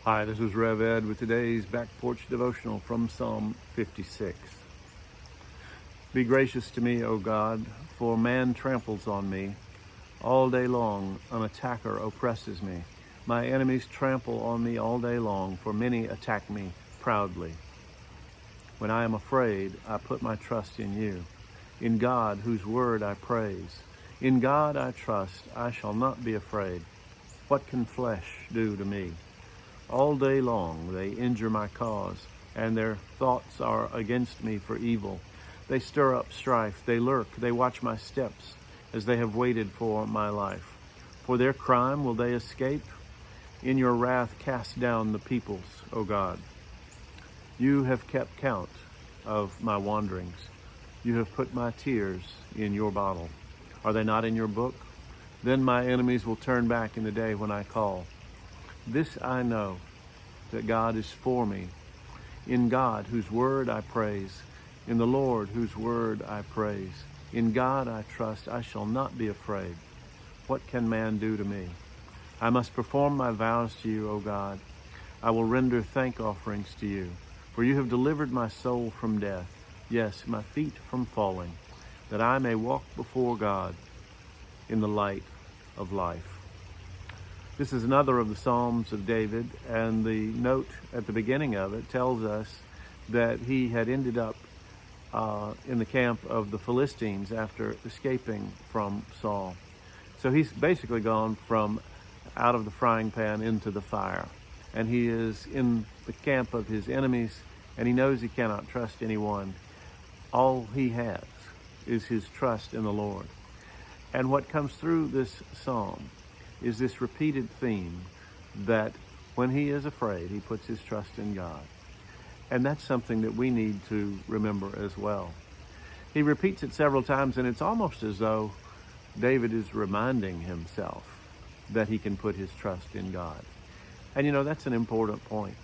Hi, this is Rev Ed with today's Back Porch Devotional from Psalm 56. Be gracious to me, O God, for man tramples on me. All day long an attacker oppresses me. My enemies trample on me all day long, for many attack me proudly. When I am afraid, I put my trust in you. In God, whose word I praise. In God I trust, I shall not be afraid. What can flesh do to me? All day long they injure my cause, and their thoughts are against me for evil. They stir up strife, they lurk, they watch my steps, as they have waited for my life. For their crime will they escape? In your wrath cast down the peoples, O God. You have kept count of my wanderings. You have put my tears in your bottle. Are they not in your book? Then my enemies will turn back in the day when I call. This I know, that God is for me. In God, whose word I praise. In the Lord, whose word I praise. In God I trust, I shall not be afraid. What can man do to me? I must perform my vows to you, O God. I will render thank offerings to you. For you have delivered my soul from death, yes, my feet from falling, that I may walk before God in the light of life. This is another of the Psalms of David, and the note at the beginning of it tells us that he had ended up in the camp of the Philistines after escaping from Saul. So he's basically gone from out of the frying pan into the fire, and he is in the camp of his enemies, and he knows he cannot trust anyone. All he has is his trust in the Lord. And what comes through this psalm is this repeated theme that when he is afraid, he puts his trust in God. And that's something that we need to remember as well. He repeats it several times, and it's almost as though David is reminding himself that he can put his trust in God. And that's an important point.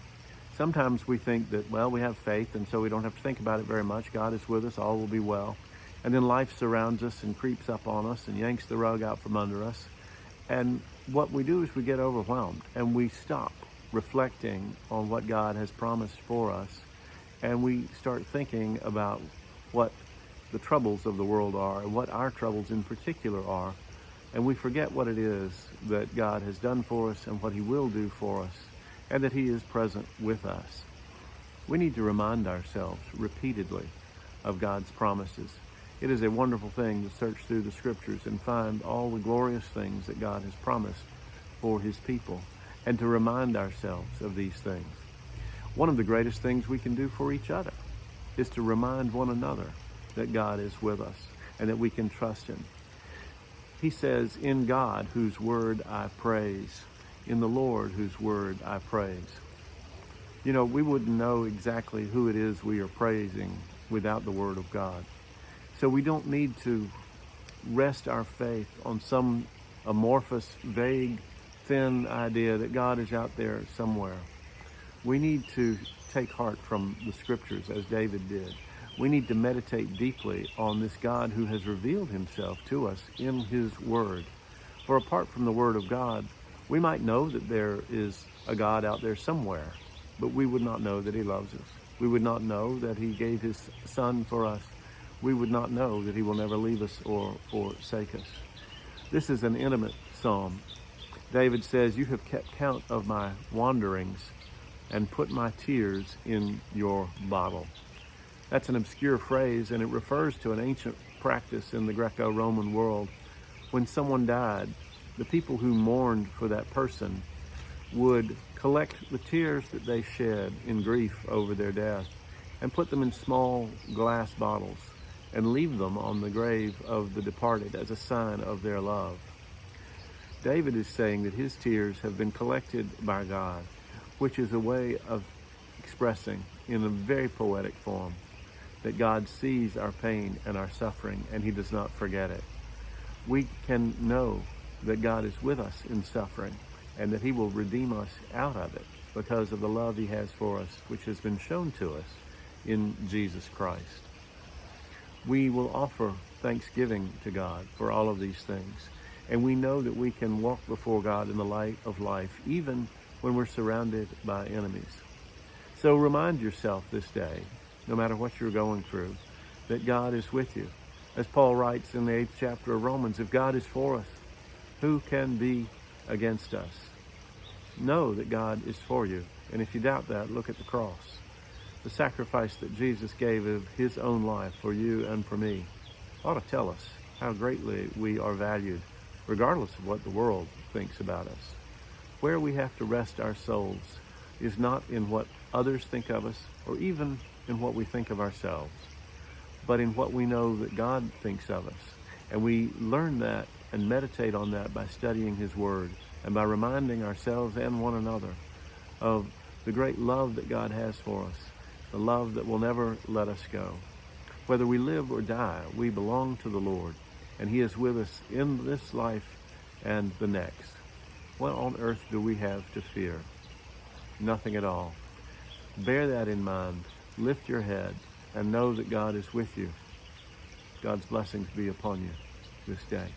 Sometimes we think that, we have faith, and so we don't have to think about it very much. God is with us, all will be well. And then life surrounds us and creeps up on us and yanks the rug out from under us. And what we do is we get overwhelmed, and we stop reflecting on what God has promised for us, and we start thinking about what the troubles of the world are and what our troubles in particular are, and we forget what it is that God has done for us and what he will do for us, and that he is present with us. We need to remind ourselves repeatedly of God's promises. It is a wonderful thing to search through the scriptures and find all the glorious things that God has promised for his people, and to remind ourselves of these things. One of the greatest things we can do for each other is to remind one another that God is with us and that we can trust him. He says, in God, whose word I praise. In the Lord, whose word I praise. We wouldn't know exactly who it is we are praising without the word of God. So we don't need to rest our faith on some amorphous, vague, thin idea that God is out there somewhere. We need to take heart from the scriptures as David did. We need to meditate deeply on this God who has revealed himself to us in his word. For apart from the word of God, we might know that there is a God out there somewhere, but we would not know that he loves us. We would not know that he gave his son for us. We would not know that he will never leave us or forsake us. This is an intimate psalm. David says, you have kept count of my wanderings and put my tears in your bottle. That's an obscure phrase, and it refers to an ancient practice in the Greco-Roman world. When someone died, the people who mourned for that person would collect the tears that they shed in grief over their death and put them in small glass bottles and leave them on the grave of the departed as a sign of their love. David is saying that his tears have been collected by God, which is a way of expressing in a very poetic form that God sees our pain and our suffering, and he does not forget it. We can know that God is with us in suffering and that he will redeem us out of it because of the love he has for us, which has been shown to us in Jesus Christ. We will offer thanksgiving to God for all of these things. And we know that we can walk before God in the light of life, even when we're surrounded by enemies. So remind yourself this day, no matter what you're going through, that God is with you. As Paul writes in the 8th chapter of Romans, if God is for us, who can be against us? Know that God is for you. And if you doubt that, look at the cross. The sacrifice that Jesus gave of his own life for you and for me ought to tell us how greatly we are valued, regardless of what the world thinks about us. Where we have to rest our souls is not in what others think of us or even in what we think of ourselves, but in what we know that God thinks of us. And we learn that and meditate on that by studying his word and by reminding ourselves and one another of the great love that God has for us, the love that will never let us go. Whether we live or die, we belong to the Lord, and he is with us in this life and the next. What on earth do we have to fear? Nothing at all. Bear that in mind. Lift your head and know that God is with you. God's blessings be upon you this day.